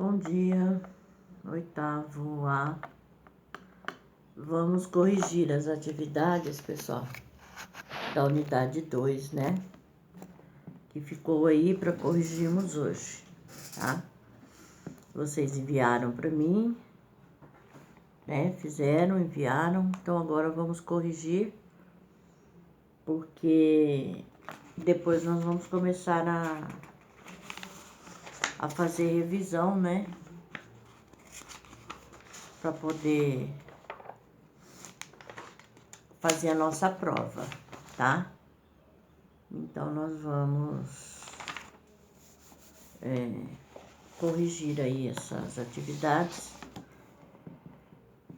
Bom dia, oitavo A. Vamos corrigir as atividades, pessoal, da unidade 2, né? Que ficou aí para corrigirmos hoje, tá? Vocês enviaram para mim, né? Fizeram, enviaram. Então agora vamos corrigir, porque depois nós vamos começar a fazer revisão, né? Para poder fazer a nossa prova, tá? Então, nós vamos corrigir aí essas atividades.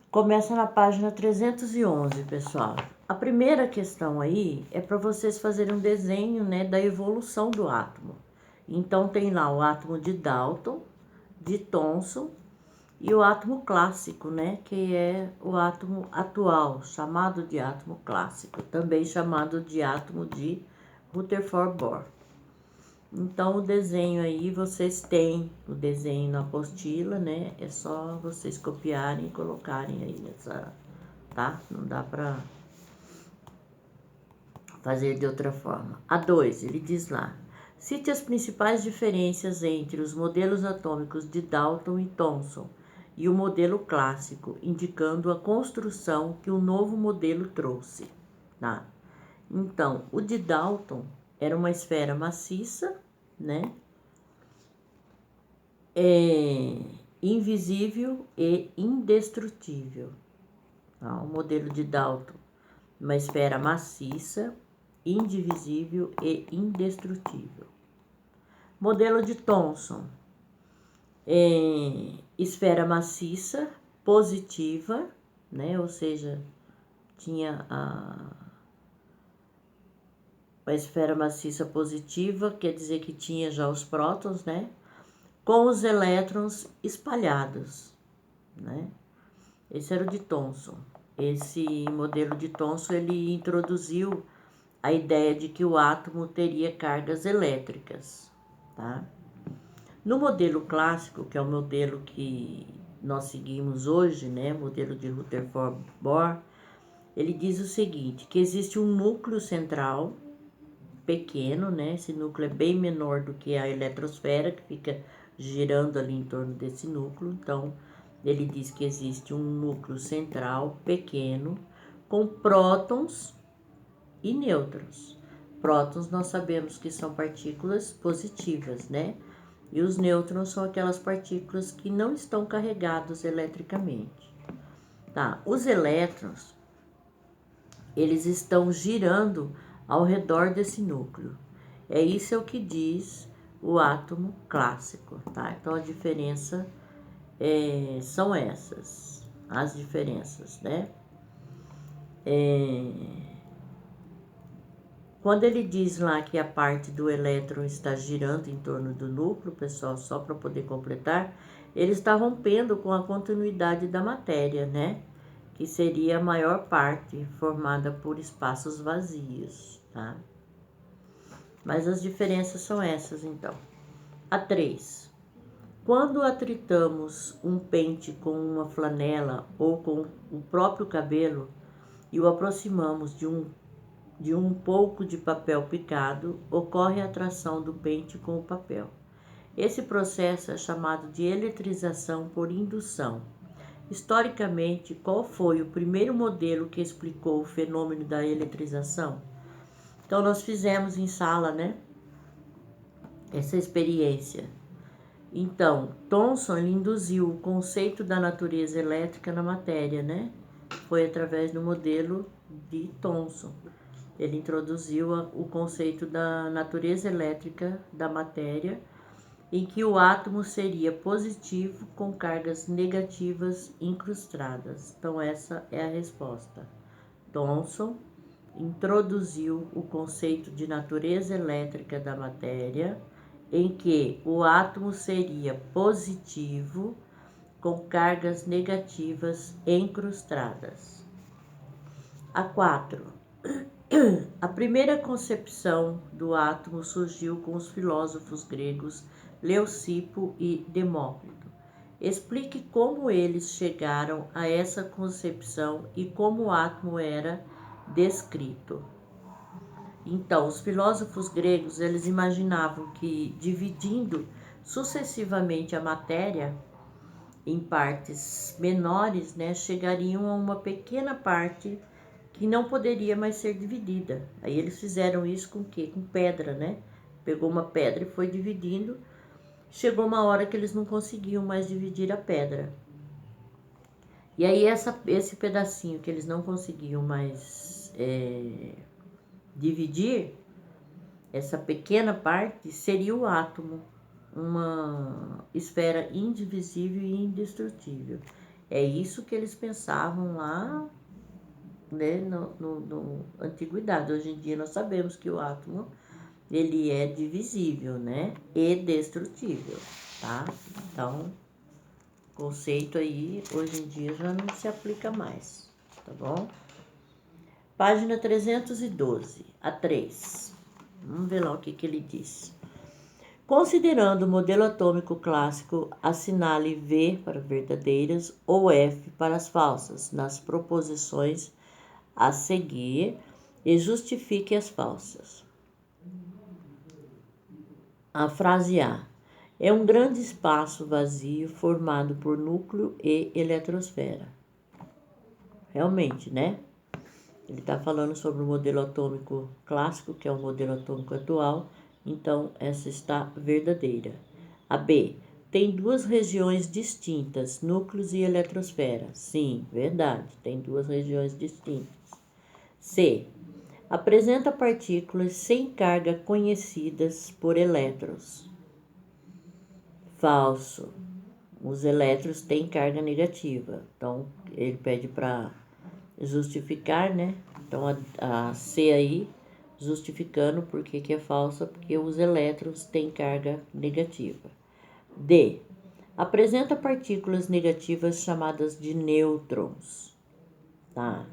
Começa na página 311, pessoal. A primeira questão aí é para vocês fazerem um desenho, né, da evolução do átomo. Então, tem lá o átomo de Dalton, de Thomson e o átomo clássico, né, que é o átomo atual, chamado de átomo clássico, também chamado de átomo de Rutherford Bohr. Então, o desenho aí, vocês têm o desenho na apostila, né? É só vocês copiarem e colocarem aí essa, tá? Não dá pra fazer de outra forma. A 2, ele diz lá: cite as principais diferenças entre os modelos atômicos de Dalton e Thomson e o modelo clássico, indicando a construção que o novo modelo trouxe, tá? Então, o de Dalton era uma esfera maciça, né? Invisível e indestrutível. Tá? O modelo de Dalton, uma esfera maciça, indivisível e indestrutível. Modelo de Thomson, esfera maciça, positiva, né? Ou seja, tinha a esfera maciça positiva, quer dizer que tinha já os prótons, né? Com os elétrons espalhados, né? Esse era o de Thomson. Esse modelo de Thomson, ele introduziu a ideia de que o átomo teria cargas elétricas, tá? No modelo clássico, que é o modelo que nós seguimos hoje, né? Modelo de Rutherford Bohr, ele diz o seguinte, que existe um núcleo central pequeno, né? Esse núcleo é bem menor do que a eletrosfera, que fica girando ali em torno desse núcleo. Então, ele diz que existe um núcleo central pequeno com prótons e nêutrons. Prótons nós sabemos que são partículas positivas, né? E os nêutrons são aquelas partículas que não estão carregados eletricamente. Tá? Os elétrons, eles estão girando ao redor desse núcleo. Isso é o que diz o átomo clássico, tá? Então, a diferença são essas, as diferenças, né? Quando ele diz lá que a parte do elétron está girando em torno do núcleo, pessoal, só para poder completar, ele está rompendo com a continuidade da matéria, né? Que seria a maior parte formada por espaços vazios, tá? Mas as diferenças são essas, então. A 3. Quando atritamos um pente com uma flanela ou com o próprio cabelo e o aproximamos de um pouco de papel picado, ocorre a atração do pente com o papel. Esse processo é chamado de eletrização por indução. Historicamente, qual foi o primeiro modelo que explicou o fenômeno da eletrização? Então, nós fizemos em sala, né? Essa experiência. Então, Thomson induziu o conceito da natureza elétrica na matéria, né? Foi através do modelo de Thomson. Ele introduziu o conceito da natureza elétrica da matéria, em que o átomo seria positivo com cargas negativas incrustadas. Então, essa é a resposta. Thomson introduziu o conceito de natureza elétrica da matéria, em que o átomo seria positivo com cargas negativas incrustadas. A 4. A primeira concepção do átomo surgiu com os filósofos gregos Leucipo e Demócrito. Explique como eles chegaram a essa concepção e como o átomo era descrito. Então, os filósofos gregos, eles imaginavam que dividindo sucessivamente a matéria em partes menores, né, chegariam a uma pequena parte que não poderia mais ser dividida. Aí eles fizeram isso com o quê? Com pedra, né? Pegou uma pedra e foi dividindo. Chegou uma hora que eles não conseguiam mais dividir a pedra. E aí esse pedacinho que eles não conseguiam mais dividir, essa pequena parte seria o átomo, uma esfera indivisível e indestrutível. É isso que eles pensavam lá, né, no antiguidade. Hoje em dia nós sabemos que o átomo ele é divisível, né, e destrutível, tá? Então, o conceito aí hoje em dia já não se aplica mais, tá bom? Página 312, a 3. Vamos ver lá o que ele diz. Considerando o modelo atômico clássico, assinale V para verdadeiras ou F para as falsas nas proposições a seguir e justifique as falsas. A frase A é um grande espaço vazio formado por núcleo e eletrosfera. Realmente, né? Ele está falando sobre o modelo atômico clássico, que é o modelo atômico atual, então essa está verdadeira. A B tem duas regiões distintas, núcleos e eletrosfera. Sim, verdade, tem duas regiões distintas. C apresenta partículas sem carga conhecidas por elétrons. Falso. Os elétrons têm carga negativa. Então, ele pede para justificar, né? Então, a C aí, justificando por que é falsa, porque os elétrons têm carga negativa. D. Apresenta partículas negativas chamadas de nêutrons. Tá?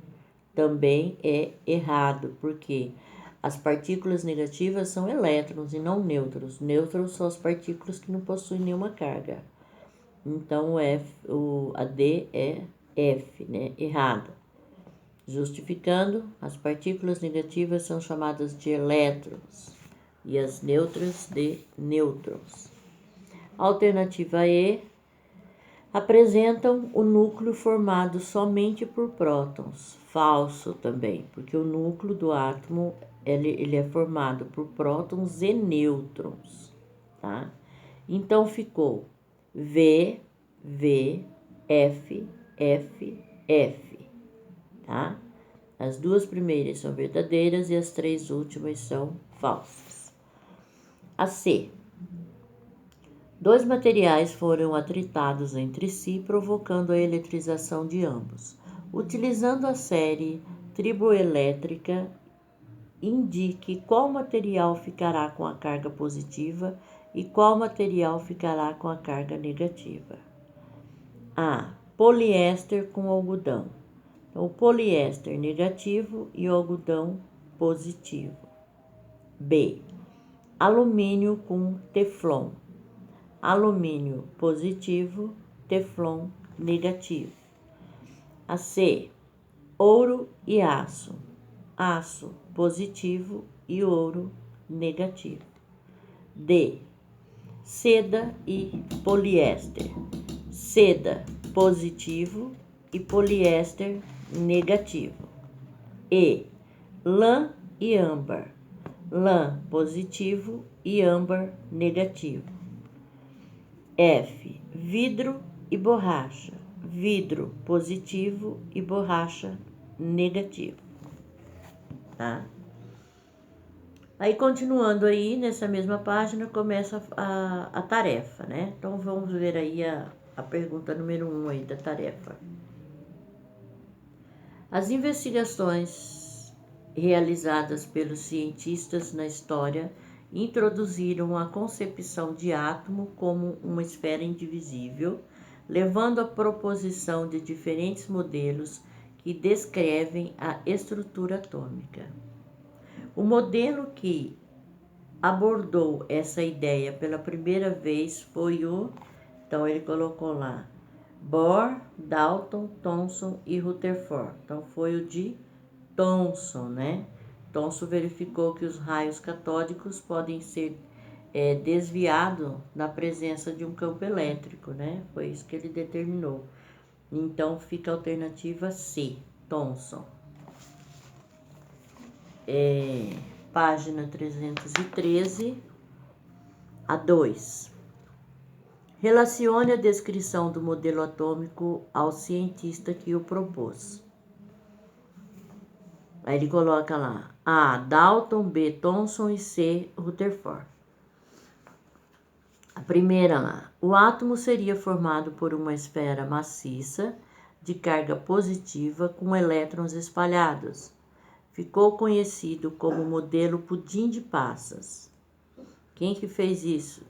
Também é errado, porque as partículas negativas são elétrons e não nêutrons. Nêutrons são as partículas que não possuem nenhuma carga. Então, a D é F, né? Errado. Justificando, as partículas negativas são chamadas de elétrons e as neutras de nêutrons. Alternativa E, apresentam o núcleo formado somente por prótons. Falso também, porque o núcleo do átomo ele é formado por prótons e nêutrons, tá? Então ficou V, V, F, F, F, tá? As duas primeiras são verdadeiras e as três últimas são falsas. A C. Dois materiais foram atritados entre si, provocando a eletrização de ambos. Utilizando a série triboelétrica, indique qual material ficará com a carga positiva e qual material ficará com a carga negativa. A. Poliéster com algodão. Então, o poliéster negativo e o algodão positivo. B. Alumínio com teflon. Alumínio positivo, teflon negativo. A C. Ouro e aço. Aço positivo e ouro negativo. D. Seda e poliéster. Seda positivo e poliéster negativo. E. Lã e âmbar. Lã positivo e âmbar negativo. F. Vidro e borracha. Vidro positivo e borracha negativo. Tá? Aí, continuando aí, nessa mesma página, começa a tarefa, né? Então, vamos ver aí a pergunta número 1 aí da tarefa. As investigações realizadas pelos cientistas na história introduziram a concepção de átomo como uma esfera indivisível, levando à proposição de diferentes modelos que descrevem a estrutura atômica. O modelo que abordou essa ideia pela primeira vez foi o Então, ele colocou lá Bohr, Dalton, Thomson e Rutherford. Então, foi o de Thomson, né? Thomson verificou que os raios catódicos podem ser desviados na presença de um campo elétrico, né? Foi isso que ele determinou. Então, fica a alternativa C, Thomson. Página 313 a 2. Relacione a descrição do modelo atômico ao cientista que o propôs. Aí ele coloca lá A, Dalton, B, Thomson e C, Rutherford. A primeira lá, o átomo seria formado por uma esfera maciça de carga positiva com elétrons espalhados. Ficou conhecido como modelo pudim de passas. Quem que fez isso?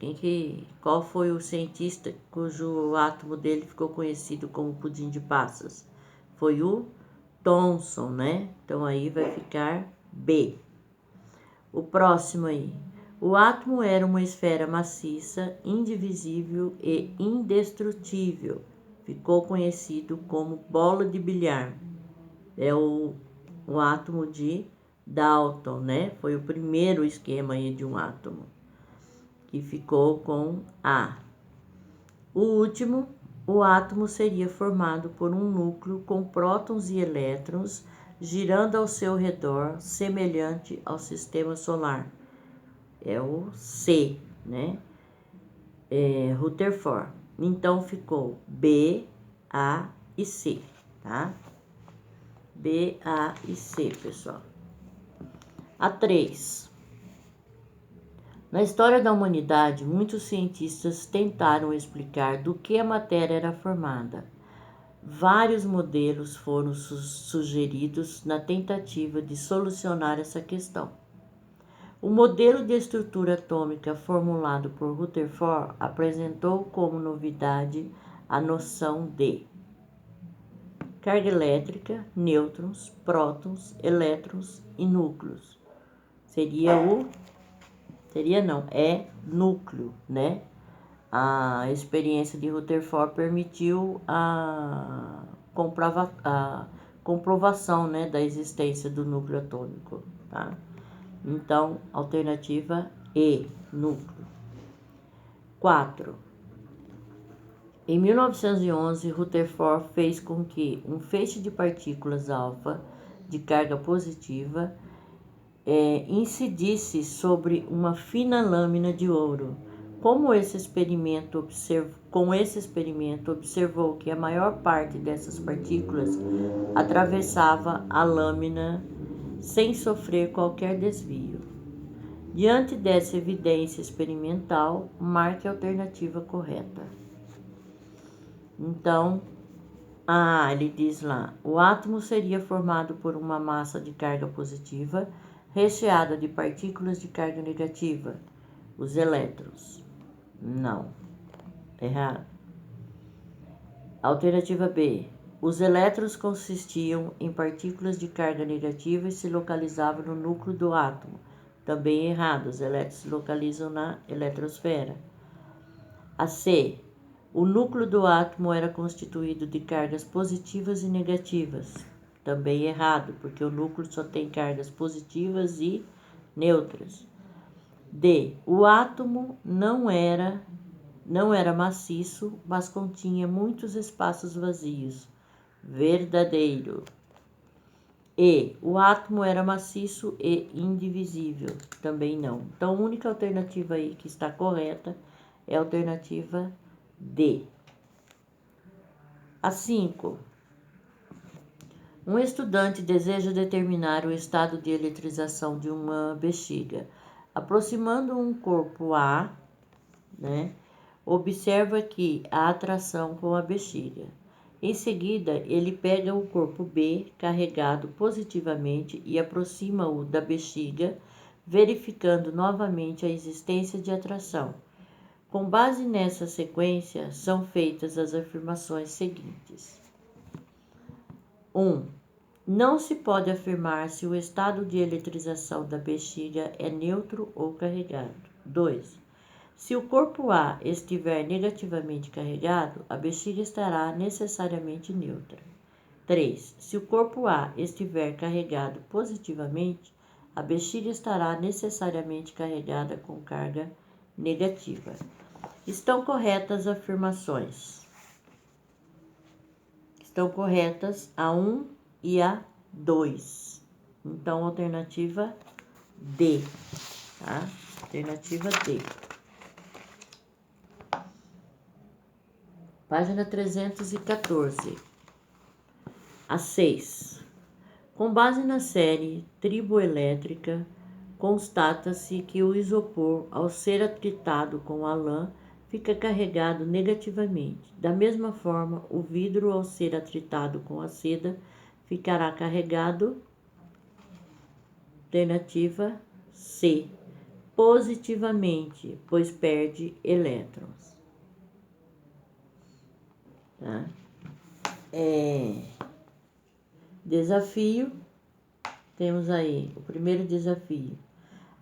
Qual foi o cientista cujo átomo dele ficou conhecido como pudim de passas? Foi o Thomson, né? Então aí vai ficar B. O próximo aí. O átomo era uma esfera maciça, indivisível e indestrutível. Ficou conhecido como bola de bilhar. É o átomo de Dalton, né? Foi o primeiro esquema aí de um átomo, que ficou com A. O último, o átomo seria formado por um núcleo com prótons e elétrons girando ao seu redor, semelhante ao sistema solar. É o C, né? Rutherford. Então, ficou B, A e C, tá? B, A e C, pessoal. A 3. Na história da humanidade, muitos cientistas tentaram explicar do que a matéria era formada. Vários modelos foram sugeridos na tentativa de solucionar essa questão. O modelo de estrutura atômica formulado por Rutherford apresentou como novidade a noção de carga elétrica, nêutrons, prótons, elétrons e núcleos. É núcleo, né? A experiência de Rutherford permitiu a comprovação, né, da existência do núcleo atômico, tá? Então, alternativa E, núcleo. 4. Em 1911, Rutherford fez com que um feixe de partículas alfa de carga positiva incidisse sobre uma fina lâmina de ouro. Com esse experimento, observou que a maior parte dessas partículas atravessava a lâmina sem sofrer qualquer desvio. Diante dessa evidência experimental, marque a alternativa correta. Então, ele diz lá, o átomo seria formado por uma massa de carga positiva recheada de partículas de carga negativa, os elétrons. Não, errado. Alternativa B. Os elétrons consistiam em partículas de carga negativa e se localizavam no núcleo do átomo. Também errado, os elétrons se localizam na eletrosfera. A C. O núcleo do átomo era constituído de cargas positivas e negativas. Também errado, porque o núcleo só tem cargas positivas e neutras. D. O átomo não era maciço, mas continha muitos espaços vazios. Verdadeiro. E. O átomo era maciço e indivisível. Também não. Então, a única alternativa aí que está correta é a alternativa D. A 5. Um estudante deseja determinar o estado de eletrização de uma bexiga. Aproximando um corpo A, né, observa que há atração com a bexiga. Em seguida, ele pega o corpo B carregado positivamente e aproxima-o da bexiga, verificando novamente a existência de atração. Com base nessa sequência, são feitas as afirmações seguintes. 1. Não se pode afirmar se o estado de eletrização da bexiga é neutro ou carregado. 2. Se o corpo A estiver negativamente carregado, a bexiga estará necessariamente neutra. 3. Se o corpo A estiver carregado positivamente, a bexiga estará necessariamente carregada com carga negativa. Estão corretas as afirmações. Estão corretas a 1 e a 2. Então, alternativa D, tá? Alternativa D. Página 314. A 6. Com base na série triboelétrica, constata-se que o isopor, ao ser atritado com a lã, fica carregado negativamente. Da mesma forma, o vidro, ao ser atritado com a seda, ficará carregado, alternativa C, positivamente, pois perde elétrons. Tá? Desafio, temos aí o primeiro desafio.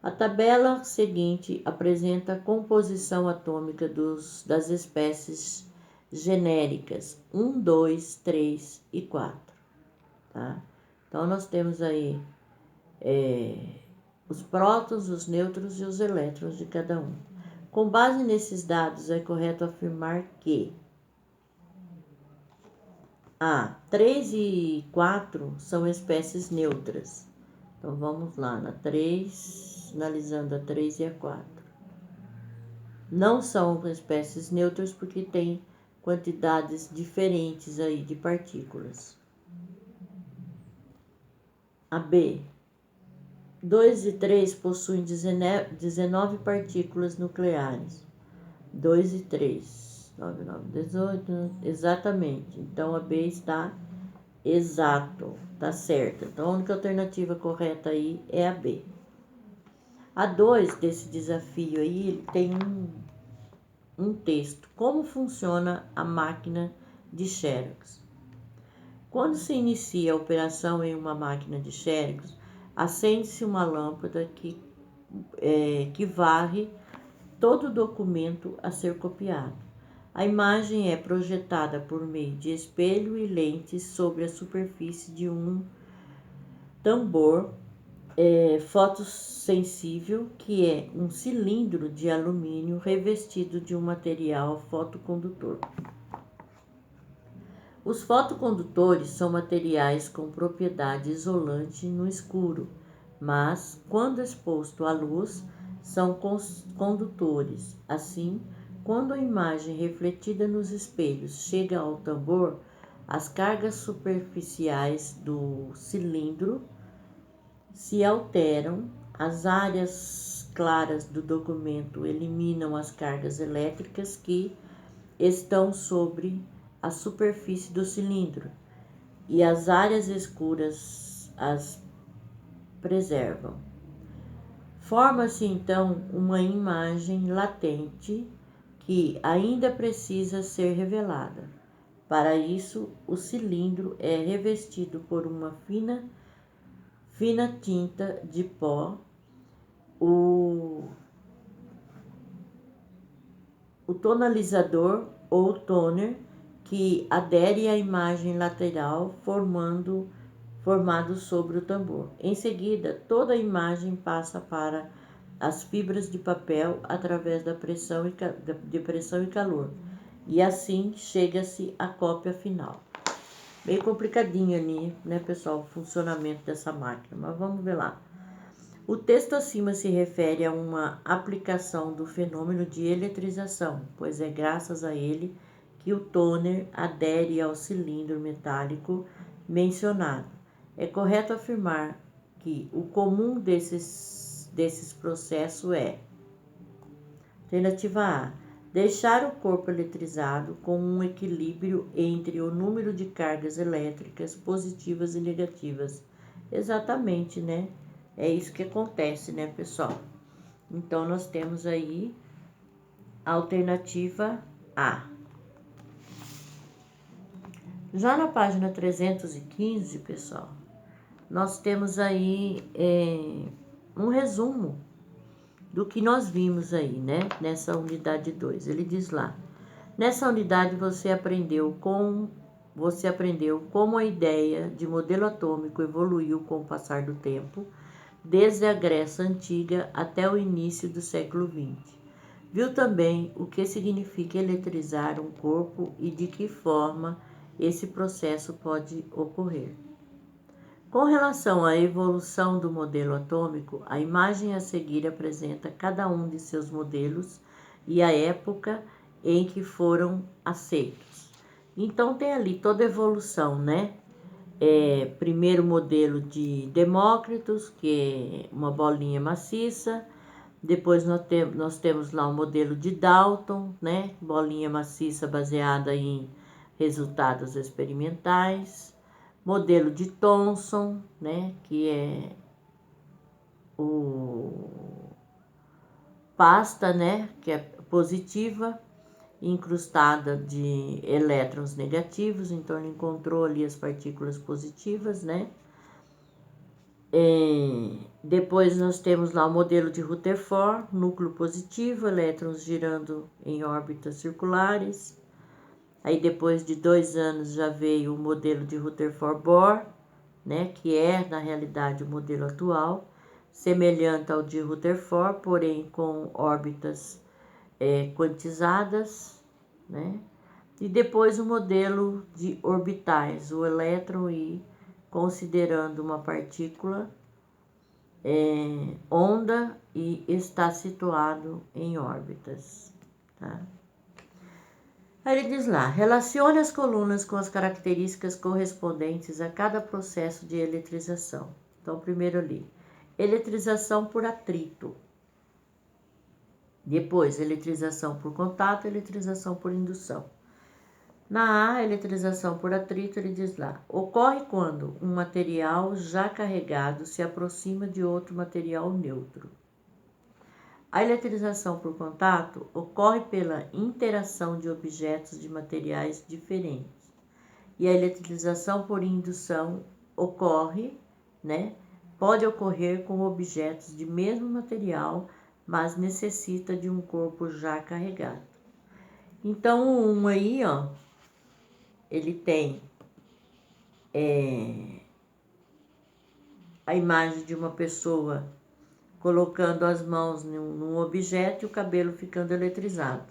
A tabela seguinte apresenta a composição atômica das espécies genéricas 1, 2, 3 e 4. Tá? Então, nós temos aí os prótons, os nêutrons e os elétrons de cada um. Com base nesses dados, é correto afirmar que 3 e 4 são espécies neutras. Então, vamos lá, na 3, analisando a 3 e a 4. Não são espécies neutras porque tem quantidades diferentes aí de partículas. A B. 2 e 3 possuem 19 partículas nucleares. 2 e 3. 9, 9, 18, exatamente. Então, a B está exato, tá certo. Então, a única alternativa correta aí é a B. A 2 desse desafio aí, ele tem um texto. Como funciona a máquina de Xerox? Quando se inicia a operação em uma máquina de Xerox, acende-se uma lâmpada que varre todo o documento a ser copiado. A imagem é projetada por meio de espelho e lentes sobre a superfície de um tambor fotossensível, que é um cilindro de alumínio revestido de um material fotocondutor. Os fotocondutores são materiais com propriedade isolante no escuro, mas, quando exposto à luz, são condutores. Assim, quando a imagem refletida nos espelhos chega ao tambor, as cargas superficiais do cilindro se alteram, as áreas claras do documento eliminam as cargas elétricas que estão sobre a superfície do cilindro e as áreas escuras as preservam. Forma-se então uma imagem latente que ainda precisa ser revelada. Para isso, o cilindro é revestido por uma fina tinta de pó. O tonalizador ou toner que adere à imagem lateral formado sobre o tambor. Em seguida, toda a imagem passa para as fibras de papel através de pressão e calor, e assim chega-se à cópia final. Meio complicadinho ali, né, pessoal, o funcionamento dessa máquina, mas vamos ver lá. O texto acima se refere a uma aplicação do fenômeno de eletrização, pois é graças a ele que o toner adere ao cilindro metálico mencionado. É correto afirmar que o comum desses processos é: alternativa A, deixar o corpo eletrizado com um equilíbrio entre o número de cargas elétricas positivas e negativas. Exatamente, né? É isso que acontece, né, pessoal? Então, nós temos aí a alternativa A. Já na página 315, pessoal, nós temos aí um resumo do que nós vimos aí, né? Nessa unidade 2. Ele diz lá: nessa unidade você aprendeu como a ideia de modelo atômico evoluiu com o passar do tempo, desde a Grécia Antiga até o início do século XX. Viu também o que significa eletrizar um corpo e de que forma esse processo pode ocorrer. Com relação à evolução do modelo atômico, a imagem a seguir apresenta cada um de seus modelos e a época em que foram aceitos. Então tem ali toda a evolução, né? Primeiro modelo de Demócritos, que é uma bolinha maciça. Depois nós temos lá o modelo de Dalton, né? Bolinha maciça baseada em resultados experimentais. Modelo de Thomson, né? Que é o pasta, né? Que é positiva, incrustada de elétrons negativos, então ele encontrou ali as partículas positivas, né? Depois nós temos lá o modelo de Rutherford, núcleo positivo, elétrons girando em órbitas circulares. Aí depois de 2 anos já veio o modelo de Rutherford-Bohr, né? Que é na realidade o modelo atual, semelhante ao de Rutherford, porém com órbitas quantizadas, né? E depois o modelo de orbitais, o elétron e considerando uma partícula onda e está situado em órbitas, tá? Aí ele diz lá: relacione as colunas com as características correspondentes a cada processo de eletrização. Então, primeiro ali, eletrização por atrito. Depois, eletrização por contato, eletrização por indução. Na A, eletrização por atrito, ele diz lá: ocorre quando um material já carregado se aproxima de outro material neutro. A eletrização por contato ocorre pela interação de objetos de materiais diferentes. E a eletrização por indução ocorre, né? Pode ocorrer com objetos de mesmo material, mas necessita de um corpo já carregado. Então, um aí, ó, ele tem a imagem de uma pessoa colocando as mãos num objeto e o cabelo ficando eletrizado.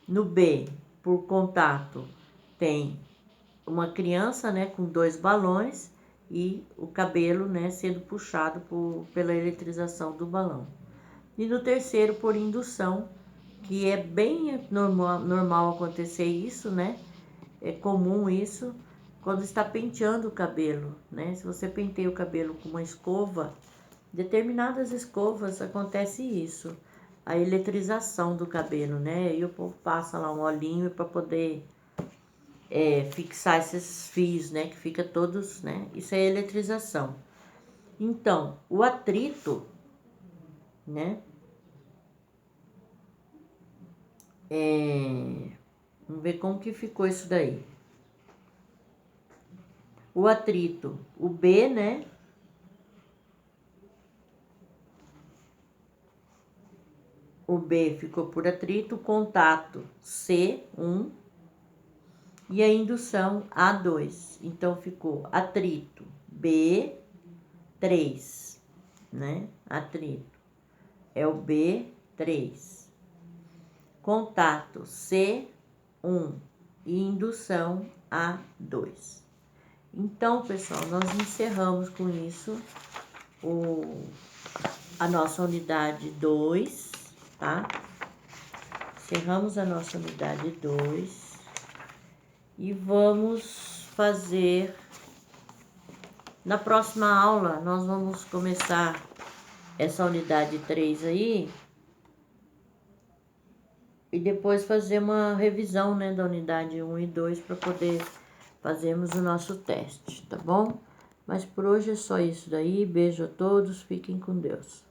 No B, por contato, tem uma criança, né, com 2 balões e o cabelo, né, sendo puxado pela eletrização do balão. E no terceiro, por indução, que é bem normal acontecer isso, né? É comum isso quando está penteando o cabelo, né? Se você penteia o cabelo com uma escova, determinadas escovas acontece isso, a eletrização do cabelo, né? E o povo passa lá um olhinho para poder fixar esses fios, né? Que fica todos, né? Isso é eletrização. Então, o atrito, né? Vamos ver como que ficou isso daí. O atrito, o B, né? O B ficou por atrito, o contato C1 e a indução A2. Então, ficou atrito B3, né? Atrito é o B3. Contato C1 e indução A2. Então, pessoal, nós encerramos com isso a nossa unidade 2, tá? Encerramos a nossa unidade 2 e vamos fazer... Na próxima aula, nós vamos começar essa unidade 3 aí e depois fazer uma revisão, né, da unidade 1 e 2 para poder fazermos o nosso teste, tá bom? Mas por hoje é só isso daí. Beijo a todos, fiquem com Deus.